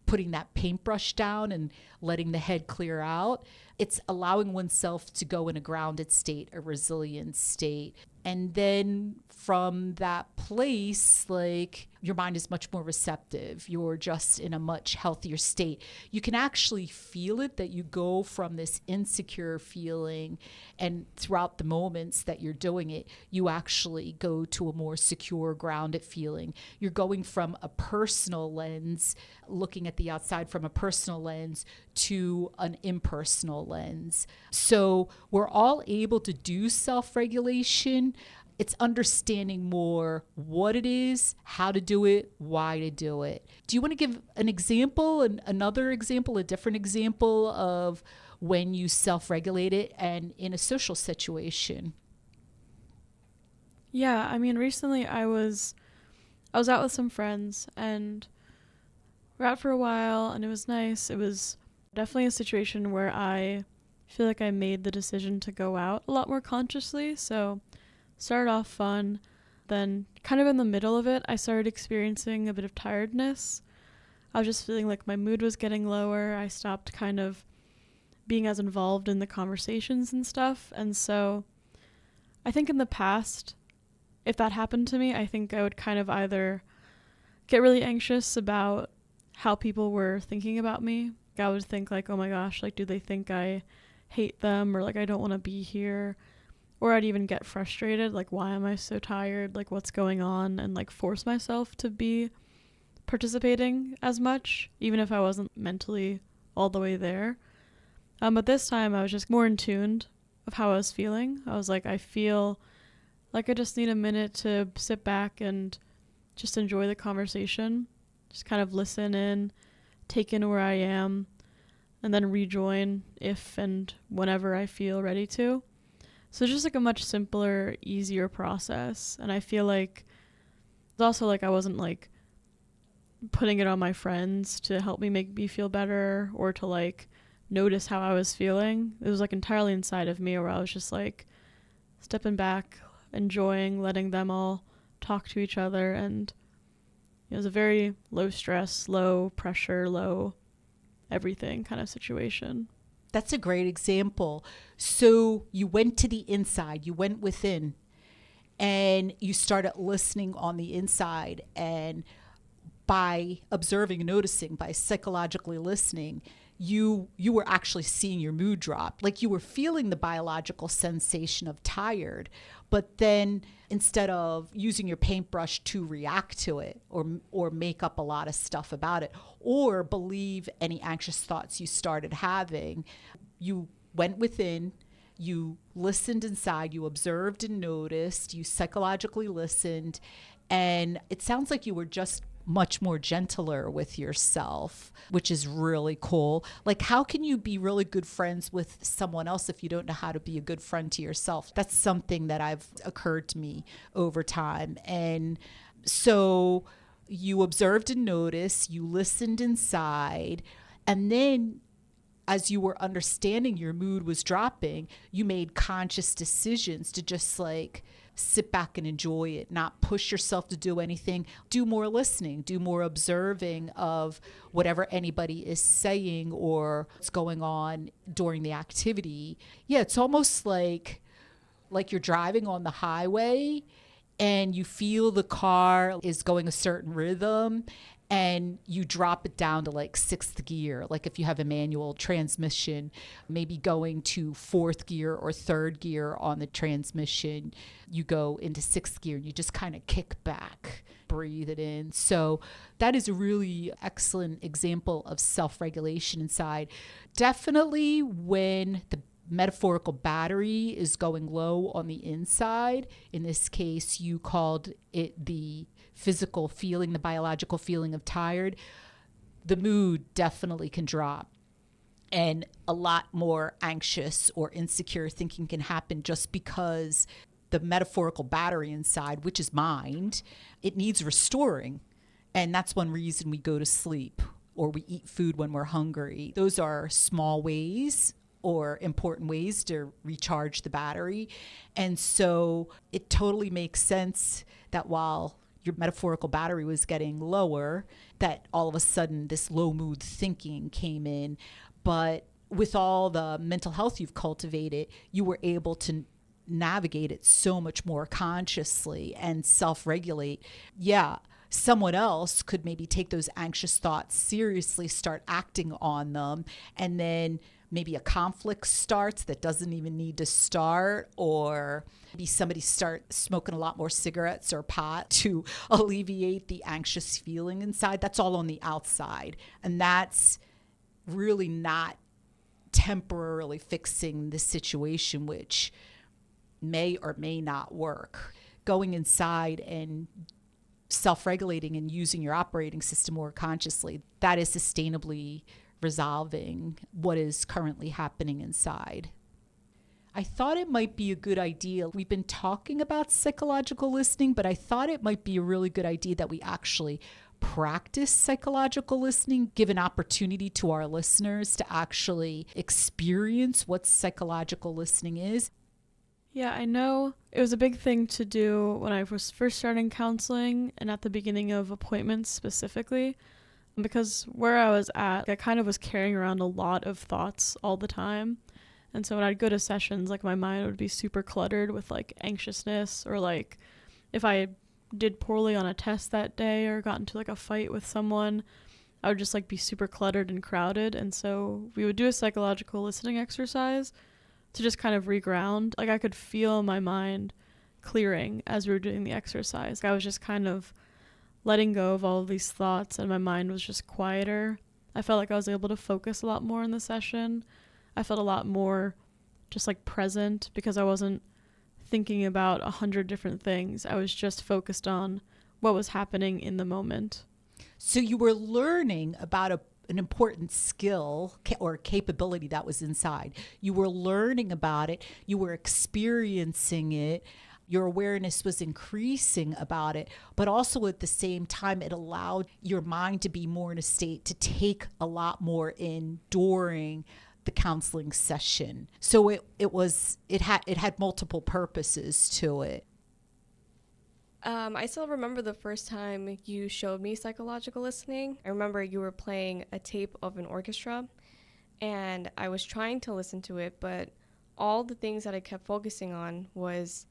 putting that paintbrush down and letting the head clear out. It's allowing oneself to go in a grounded state, a resilient state. And then from that place, like, your mind is much more receptive. You're just in a much healthier state. You can actually feel it, that you go from this insecure feeling, and throughout the moments that you're doing it, you actually go to a more secure, grounded feeling. You're going from a personal lens, looking at the outside from a personal lens, to an impersonal lens. So we're all able to do self-regulation. It's understanding more what it is, how to do it, why to do it. Do you want to give an example, another example, a different example of when you self-regulate it and in a social situation? Yeah, I mean, recently I was out with some friends and we're out for a while and it was nice. It was definitely a situation where I feel like I made the decision to go out a lot more consciously. So started off fun. Then kind of in the middle of it, I started experiencing a bit of tiredness. I was just feeling like my mood was getting lower. I stopped kind of being as involved in the conversations and stuff. And so I think in the past, if that happened to me, I think I would kind of either get really anxious about how people were thinking about me. I would think like, oh my gosh, like, do they think I hate them, or like I don't want to be here? Or I'd even get frustrated, like, why am I so tired? Like, what's going on? And like force myself to be participating as much, even if I wasn't mentally all the way there. But this time I was just more in tune of how I was feeling. I was like, I feel like I just need a minute to sit back and just enjoy the conversation. Just kind of listen in, take in where I am, and then rejoin if and whenever I feel ready to. So it's just like a much simpler, easier process. And I feel like it's also like I wasn't like putting it on my friends to help me make me feel better or to like notice how I was feeling. It was like entirely inside of me where I was just like stepping back, enjoying, letting them all talk to each other. And it was a very low stress, low pressure, low everything kind of situation. That's a great example. So you went to the inside, you went within, and you started listening on the inside. And by observing and noticing, by psychologically listening, you were actually seeing your mood drop. Like you were feeling the biological sensation of tired, but then instead of using your paintbrush to react to it or make up a lot of stuff about it or believe any anxious thoughts you started having, you went within, you listened inside, you observed and noticed, you psychologically listened, and it sounds like you were just much more gentler with yourself, which is really cool. Like, how can you be really good friends with someone else if you don't know how to be a good friend to yourself? That's something that I've occurred to me over time. And so you observed and noticed, you listened inside, and then as you were understanding your mood was dropping, you made conscious decisions to just like sit back and enjoy it, not push yourself to do anything, do more listening, do more observing of whatever anybody is saying or what's going on during the activity. Yeah, it's almost like you're driving on the highway and you feel the car is going a certain rhythm and you drop it down to like sixth gear. Like if you have a manual transmission, maybe going to fourth gear or third gear on the transmission, you go into sixth gear and you just kind of kick back, breathe it in. So that is a really excellent example of self-regulation inside. Definitely when the metaphorical battery is going low on the inside, in this case, you called it the physical feeling, the biological feeling of tired, the mood definitely can drop. And a lot more anxious or insecure thinking can happen just because the metaphorical battery inside, which is mind, it needs restoring. And that's one reason we go to sleep or we eat food when we're hungry. Those are small ways or important ways to recharge the battery. And so it totally makes sense that while your metaphorical battery was getting lower, that all of a sudden this low mood thinking came in. But with all the mental health you've cultivated, you were able to navigate it so much more consciously and self-regulate. Yeah, someone else could maybe take those anxious thoughts seriously, start acting on them, and then maybe a conflict starts that doesn't even need to start, or maybe somebody starts smoking a lot more cigarettes or pot to alleviate the anxious feeling inside. That's all on the outside. And that's really not temporarily fixing the situation, which may or may not work. going inside and self-regulating and using your operating system more consciously, that is sustainably resolving what is currently happening inside. I thought it might be a good idea. We've been talking about psychological listening, but I thought it might be a really good idea that we actually practice psychological listening, give an opportunity to our listeners to actually experience what psychological listening is. Yeah, I know it was a big thing to do when I was first starting counseling and at the beginning of appointments specifically, because where I was at, I kind of was carrying around a lot of thoughts all the time. And so when I'd go to sessions, like my mind would be super cluttered with like anxiousness, or like if I did poorly on a test that day or got into like a fight with someone, I would just like be super cluttered and crowded. And so we would do a psychological listening exercise to just kind of reground. Like I could feel my mind clearing as we were doing the exercise. I was just kind of letting go of all of these thoughts and my mind was just quieter. I felt like I was able to focus a lot more in the session. I felt a lot more just like present because I wasn't thinking about 100 different things. I was just focused on what was happening in the moment. So you were learning about an important skill or capability that was inside. You were learning about it. You were experiencing it. Your awareness was increasing about it, but also at the same time, it allowed your mind to be more in a state to take a lot more in during the counseling session. So it had multiple purposes to it. I still remember the first time you showed me psychological listening. I remember you were playing a tape of an orchestra, and I was trying to listen to it, but all the things that I kept focusing on was,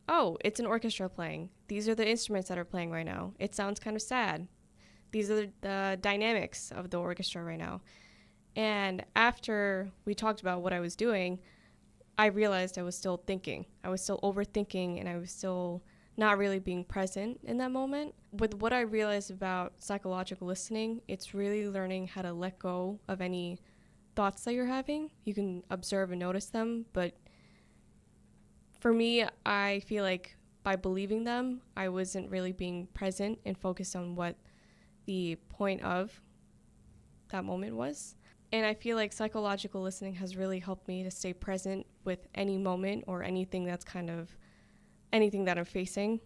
oh, it's an orchestra playing. These are the instruments that are playing right now. It sounds kind of sad. These are the dynamics of the orchestra right now. And after we talked about what I was doing, I realized I was still thinking. I was still overthinking, and I was still not really being present in that moment. With what I realized about psychological listening, it's really learning how to let go of any thoughts that you're having. You can observe and notice them, but for me, I feel like by believing them, I wasn't really being present and focused on what the point of that moment was. And I feel like psychological listening has really helped me to stay present with any moment or anything that's kind of anything that I'm facing.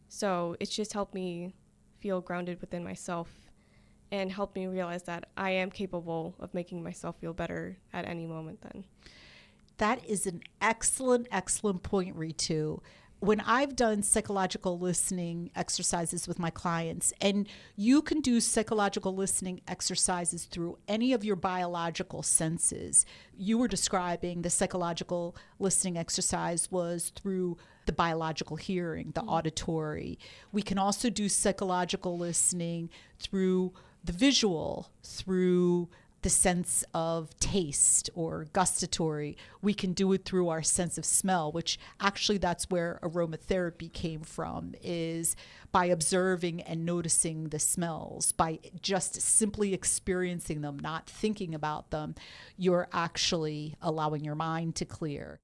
So it's just helped me feel grounded within myself and helped me realize that I am capable of making myself feel better at any moment then. That is an excellent point, Ritu. When I've done psychological listening exercises with my clients, and you can do psychological listening exercises through any of your biological senses. You were describing the psychological listening exercise was through the biological hearing, the auditory. We can also do psychological listening through the visual, through the sense of taste or gustatory. We can do it through our sense of smell, which actually that's where aromatherapy came from, is by observing and noticing the smells, by just simply experiencing them, not thinking about them, you're actually allowing your mind to clear.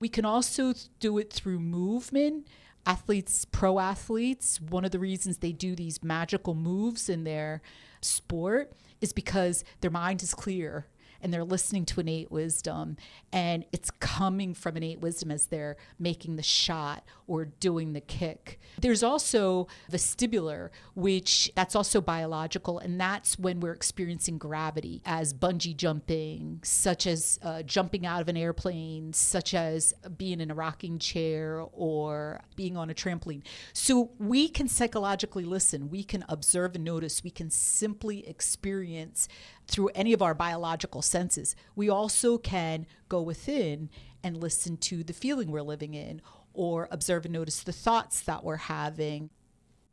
We can also do it through movement. Athletes, pro athletes, one of the reasons they do these magical moves in their sport is because their mind is clear and they're listening to innate wisdom, and it's coming from innate wisdom as they're making the shot or doing the kick. There's also vestibular, which that's also biological, and that's when we're experiencing gravity, as bungee jumping, such as jumping out of an airplane, such as being in a rocking chair or being on a trampoline. So we can psychologically listen, we can observe and notice, we can simply experience through any of our biological senses. We also can go within and listen to the feeling we're living in, or observe and notice the thoughts that we're having.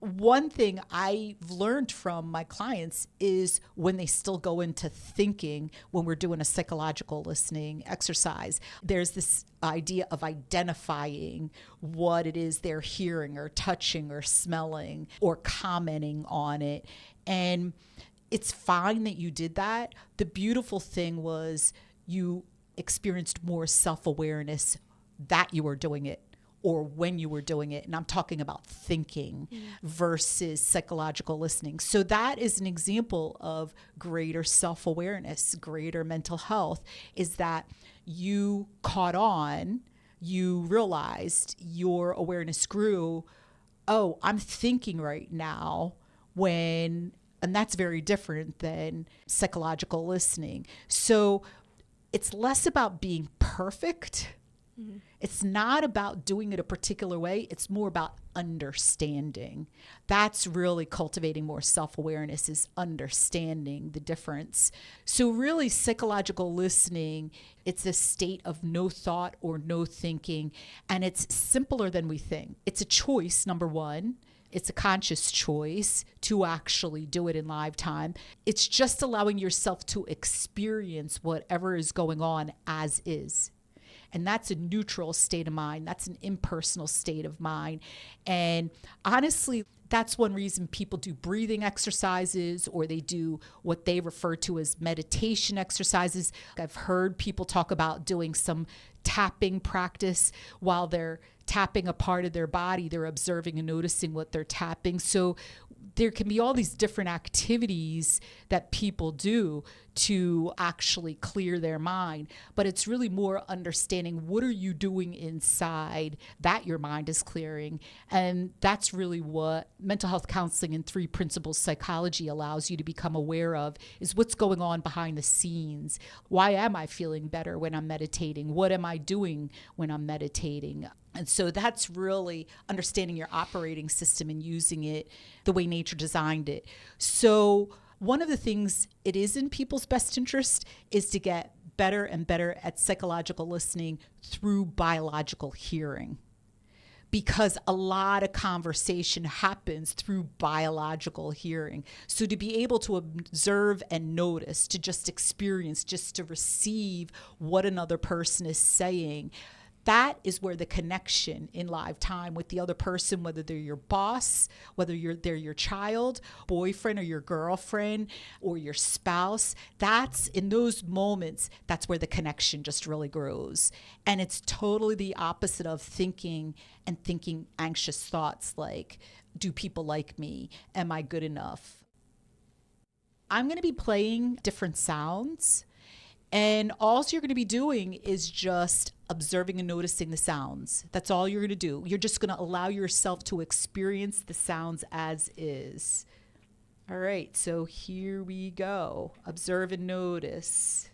One thing I've learned from my clients is when they still go into thinking when we're doing a psychological listening exercise, there's this idea of identifying what it is they're hearing or touching or smelling or commenting on it. And it's fine that you did that. The beautiful thing was you experienced more self-awareness that you were doing it, or when you were doing it. And I'm talking about thinking versus psychological listening. So that is an example of greater self-awareness, greater mental health, is that you caught on, you realized, your awareness grew. Oh, I'm thinking right now when, and that's very different than psychological listening. So it's less about being perfect. It's not about doing it a particular way. It's more about understanding. That's really cultivating more self-awareness, is understanding the difference. So really, psychological listening, it's a state of no thought or no thinking, and it's simpler than we think. It's a choice, number one. It's a conscious choice to actually do it in live time. It's just allowing yourself to experience whatever is going on as is. And that's a neutral state of mind. That's an impersonal state of mind. And honestly, that's one reason people do breathing exercises, or they do what they refer to as meditation exercises. I've heard people talk about doing some tapping practice while they're tapping a part of their body. They're observing and noticing what they're tapping. So there can be all these different activities that people do to actually clear their mind, but it's really more understanding what are you doing inside that your mind is clearing. And that's really what mental health counseling and 3 principles psychology allows you to become aware of, is what's going on behind the scenes. Why am I feeling better when I'm meditating? What am I doing when I'm meditating? And so that's really understanding your operating system and using it the way nature designed it. So one of the things it is in people's best interest is to get better and better at psychological listening through biological hearing, because a lot of conversation happens through biological hearing. So to be able to observe and notice, to just experience, just to receive what another person is saying, that is where the connection in live time with the other person, whether they're your boss, whether they're your child, boyfriend or your girlfriend or your spouse, that's in those moments, that's where the connection just really grows. And it's totally the opposite of thinking anxious thoughts like, do people like me? Am I good enough? I'm going to be playing different sounds. And all you're going to be doing is just observing and noticing the sounds. That's all you're going to do. You're just going to allow yourself to experience the sounds as is. All right, so here we go. Observe and notice.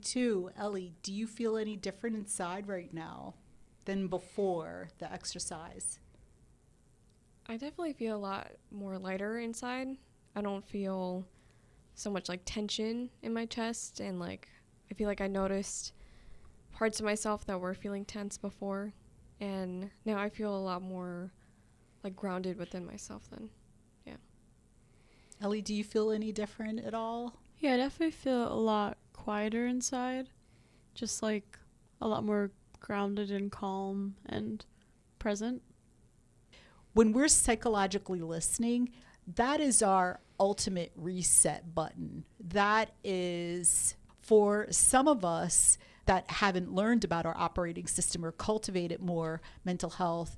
too. Ellie, do you feel any different inside right now than before the exercise? I definitely feel a lot more lighter inside. I don't feel so much like tension in my chest, and like I feel like I noticed parts of myself that were feeling tense before, and now I feel a lot more like grounded within myself then. Yeah. Ellie, do you feel any different at all? Yeah, I definitely feel a lot quieter inside. Just like a lot more grounded and calm and present. When we're psychologically listening, that is our ultimate reset button. That is, for some of us that haven't learned about our operating system or cultivated more mental health,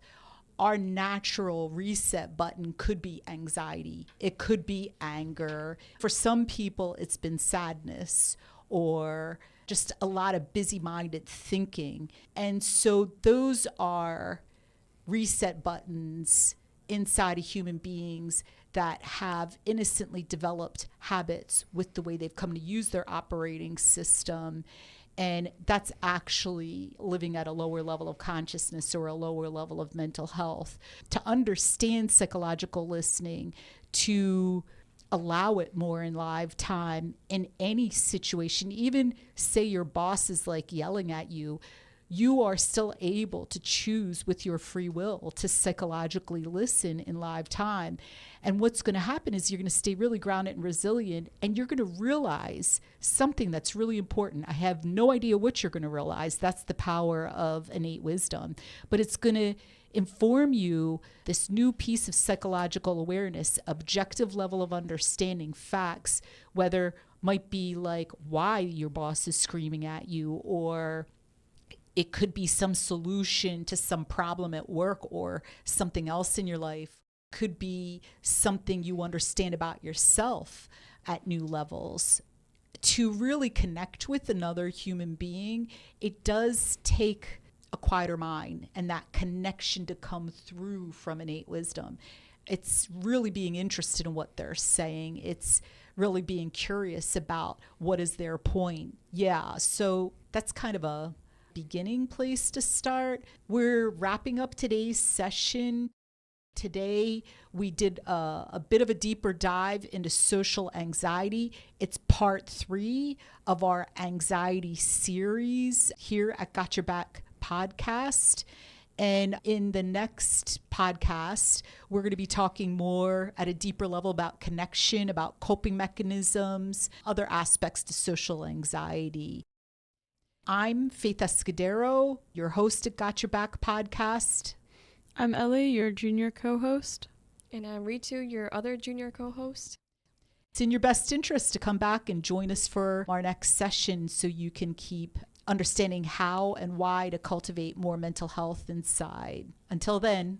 our natural reset button could be anxiety. It could be anger. For some people, it's been sadness or just a lot of busy-minded thinking. And so those are reset buttons inside of human beings that have innocently developed habits with the way they've come to use their operating system. And that's actually living at a lower level of consciousness or a lower level of mental health. To understand psychological listening, to allow it more in live time in any situation, even say your boss is like yelling at you, you are still able to choose with your free will to psychologically listen in live time. And what's going to happen is you're going to stay really grounded and resilient, and you're going to realize something that's really important. I have no idea what you're going to realize. That's the power of innate wisdom. But it's going to inform you this new piece of psychological awareness, objective level of understanding, facts, whether might be like why your boss is screaming at you, or it could be some solution to some problem at work or something else in your life. Could be something you understand about yourself at new levels. To really connect with another human being, it does take a quieter mind and that connection to come through from innate wisdom. It's really being interested in what they're saying. It's really being curious about what is their point. Yeah, so that's kind of a beginning place to start. We're wrapping up today's session. Today, we did a bit of a deeper dive into social anxiety. It's part 3 of our anxiety series here at Got Your Back podcast. And in the next podcast, we're going to be talking more at a deeper level about connection, about coping mechanisms, other aspects to social anxiety. I'm Faith Escudero, your host at Got Your Back podcast. I'm Ellie, your junior co-host. And I'm Ritu, your other junior co-host. It's in your best interest to come back and join us for our next session so you can keep understanding how and why to cultivate more mental health inside. Until then,